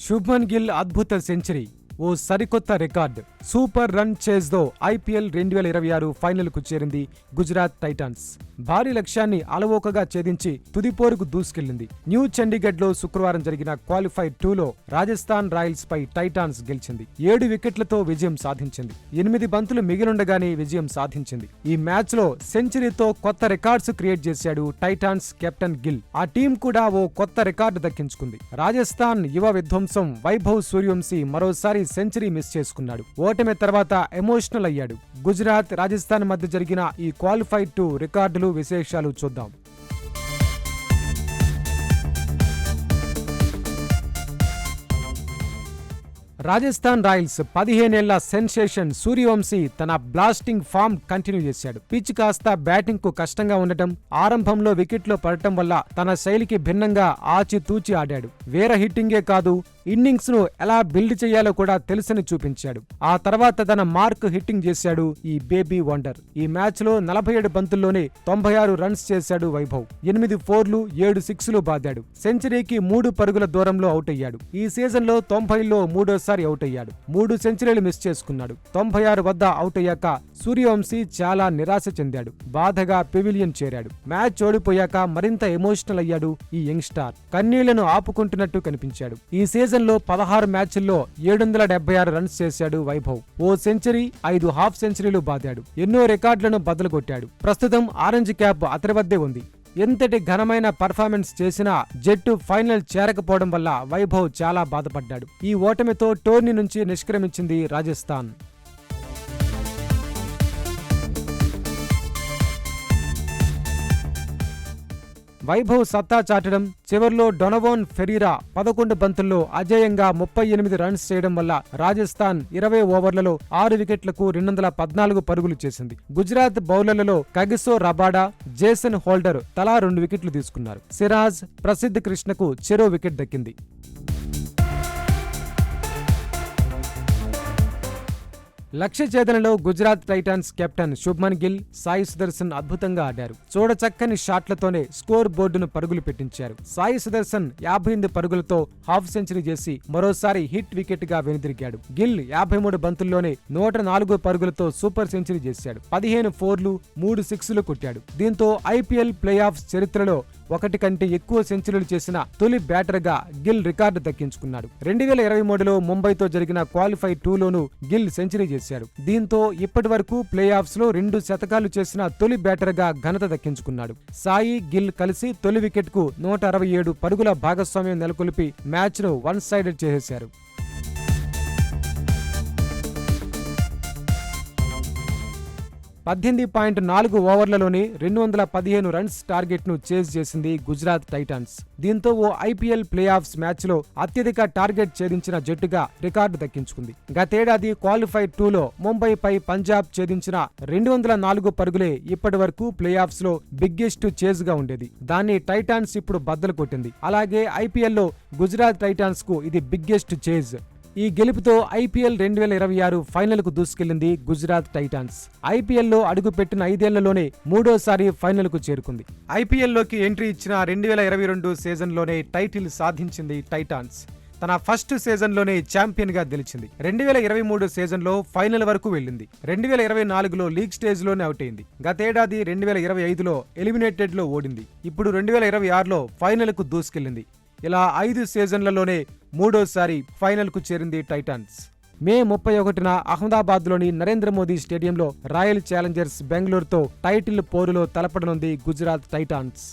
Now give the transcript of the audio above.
శుభ్మన్ గిల్ అద్భుత సెంచరీ, ఓ సరికొత్త record. Super run చేస్తో IPL 2026 ఫైనల్కు చేరింది గుజరాత్ టైటాన్స్. భారీ లక్ష్యాన్ని అలవోకగా ఛేదించి తుదిపోరుకు దూసుకెళ్లింది. న్యూ చండీగఢ్లో శుక్రవారం జరిగిన క్వాలిఫైర్ 2లో రాజస్థాన్ రాయల్స్ పై టైటాన్స్ గెలిచింది. 7 వికెట్లతో విజయం సాధించింది. 8 బంతులు మిగిలుండగానే విజయం సాధించింది. ఈ మ్యాచ్లో సెంచరీతో కొత్త రికార్డ్స్ క్రియేట్ చేశాడు టైటాన్స్ కెప్టెన్ గిల్. ఆ టీం కూడా ఓ కొత్త రికార్డు దక్కించుకుంది. రాజస్థాన్ యువ విధ్వంసం వైభవ్ సూర్యవంశీ మరోసారి సెంచరీ మిస్ చేసుకున్నాడు. ఓటమి తర్వాత ఎమోషనల్ అయ్యాడు. గుజరాత్, రాజస్థాన్ మధ్య జరిగిన ఈ క్వాలిఫైర్ 2 రికార్డులు, విశేషాలు చూద్దాం. రాజస్థాన్ రాయల్స్ 15 ఏళ్ల సెన్సేషన్ సూర్యవంశీ తన బ్లాస్టింగ్ ఫామ్ కంటిన్యూ చేశాడు. పిచ్ కాస్త బ్యాటింగ్ కు కష్టంగా ఉండటం, ఆరంభంలో వికెట్లో పడటం వల్ల తన శైలికి భిన్నంగా ఆచితూచి ఆడాడు. వేరే హిట్టింగే కాదు, ఇన్నింగ్స్ ను ఎలా బిల్డ్ చేయాలో కూడా తెలుసని చూపించాడు. ఆ తర్వాత తన మార్క్ హిట్టింగ్ చేశాడు ఈ బేబీ వండర్. ఈ మ్యాచ్ లో 47 బంతుల్లోనే 96 రన్స్ చేశాడు వైభవ్. 8 4లు 7 6లు బాదాడు. సెంచరీకి 3 పరుగుల దూరంలో అవుట్ అయ్యాడు. ఈ సీజన్ లో 90లో మూడోసారి అవుట్ అయ్యాడు. 3 సెంచరీలు మిస్ చేసుకున్నాడు. 96 వద్ద అవుట్ అయ్యాక సూర్యవంశీ చాలా నిరాశ చెందాడు. బాధగా పెవిలియన్ చేరాడు. మ్యాచ్ ఓడిపోయాక మరింత ఎమోషనల్ అయ్యాడు ఈ యంగ్ స్టార్. కన్నీళ్లను ఆపుకుంటున్నట్టు కనిపించాడు. ఈ సీజన్ లో 16 మ్యాచ్ల్లో 776 రన్స్ చేశాడు వైభవ్. ఓ సెంచరీ, 5 హాఫ్ సెంచరీలు బాదాడు. ఎన్నో రికార్డులను బద్దలుకొట్టాడు. ప్రస్తుతం ఆరెంజ్ క్యాప్ అతని వద్దే ఉంది. ఎంతటి ఘనమైన పర్ఫార్మెన్స్ చేసినా జట్టు ఫైనల్ చేరకపోవడం వల్ల వైభవ్ చాలా బాధపడ్డాడు. ఈ ఓటమితో టోర్నీ నుంచి నిష్క్రమించింది రాజస్థాన్. వైభవ్ సత్తా చాటడం, చివర్లో డొనవోన్ ఫెరీరా 11 బంతుల్లో అజేయంగా 38 రన్స్ చేయడం వల్ల రాజస్థాన్ 20 ఓవర్లలో 6 వికెట్లకు 214 పరుగులు చేసింది. గుజరాత్ బౌలర్లలో కగిసో రబాడా, జేసన్ హోల్డర్ తలా 2 వికెట్లు తీసుకున్నారు. సిరాజ్, ప్రసిద్ధ్ కృష్ణకు చెరో వికెట్ దక్కింది. లక్ష్య ఛేదనలో గుజరాత్ టైటాన్స్ కెప్టెన్ శుభ్మన్ గిల్, సాయి సుదర్శన్ అద్భుతంగా ఆడారు. చూడచక్కని షాట్లతోనే స్కోర్ బోర్డును పరుగులు పెట్టించారు. సాయి సుదర్శన్ 58 పరుగులతో హాఫ్ సెంచరీ చేసి మరోసారి హిట్ వికెట్ గా వెనుదిరిగాడు. గిల్ 53 బంతుల్లోనే 104 పరుగులతో సూపర్ సెంచరీ చేశాడు. 15 4లు 3 6లు కొట్టాడు. దీంతో ఐపీఎల్ ప్లే ఆఫ్స్ చరిత్రలో ఒకటి కంటే ఎక్కువ సెంచరీలు చేసిన తొలి బ్యాటర్ గా గిల్ రికార్డు దక్కించుకున్నాడు. 2023లో ముంబైతో జరిగిన క్వాలిఫైర్ 2లోనూ గిల్ సెంచరీ చేశాడు. దీంతో ఇప్పటి వరకు ప్లే ఆఫ్స్ లో 2 శతకాలు చేసిన తొలి బ్యాటర్ గా ఘనత దక్కించుకున్నాడు. సాయి, గిల్ కలిసి తొలి వికెట్ కు 167 పరుగుల భాగస్వామ్యం నెలకొల్పి మ్యాచ్ ను వన్ సైడెడ్ చేసేశారు. 18.4 ఓవర్లలోనే 215 రన్స్ టార్గెట్ ను చేజ్ చేసింది గుజరాత్ టైటాన్స్. దీంతో ఓ ఐపీఎల్ ప్లే ఆఫ్స్ మ్యాచ్ లో అత్యధిక టార్గెట్ ఛేదించిన జట్టుగా రికార్డు దక్కించుకుంది. గతేడాది క్వాలిఫైర్ 2లో ముంబైపై పంజాబ్ ఛేదించిన 204 పరుగులే ఇప్పటి వరకు ప్లే ఆఫ్స్ లో బిగ్గెస్ట్ చేజ్ గా ఉండేది. దాన్ని టైటాన్స్ ఇప్పుడు బద్దలు కొట్టింది. అలాగే ఐపీఎల్ లో గుజరాత్ టైటాన్స్ కు ఇది బిగ్గెస్ట్ చేజ్. ఈ గెలుపుతో ఐపీఎల్ 2026 ఫైనల్ కు దూసుకెళ్లింది గుజరాత్ టైటాన్స్. ఐపీఎల్ లో అడుగుపెట్టిన 5 ఏళ్లలోనే మూడోసారి ఫైనల్ కు చేరుకుంది. ఐపీఎల్ లోకి ఎంట్రీ ఇచ్చిన 2022 సీజన్ లోనే టైటిల్ సాధించింది టైటాన్స్. తన ఫస్ట్ సీజన్ లోనే ఛాంపియన్ గా గెలిచింది. 2023 సీజన్ లో ఫైనల్ వరకు వెళ్లింది. 2024లో లీగ్ స్టేజ్ లోనే అవుట్ అయింది. గతేడాది 2025లో ఎలిమినేటెడ్ లో ఓడింది. ఇప్పుడు 2026లో ఫైనల్ కు దూసుకెళ్లింది. ఇలా 5 సీజన్లలోనే మూడోసారి ఫైనల్ కు చేరింది టైటాన్స్. మే 31న అహ్మదాబాద్లోని నరేంద్ర మోదీ స్టేడియంలో రాయల్ ఛాలెంజర్స్ బెంగళూరుతో టైటిల్ పోరులో తలపడనుంది గుజరాత్ టైటాన్స్.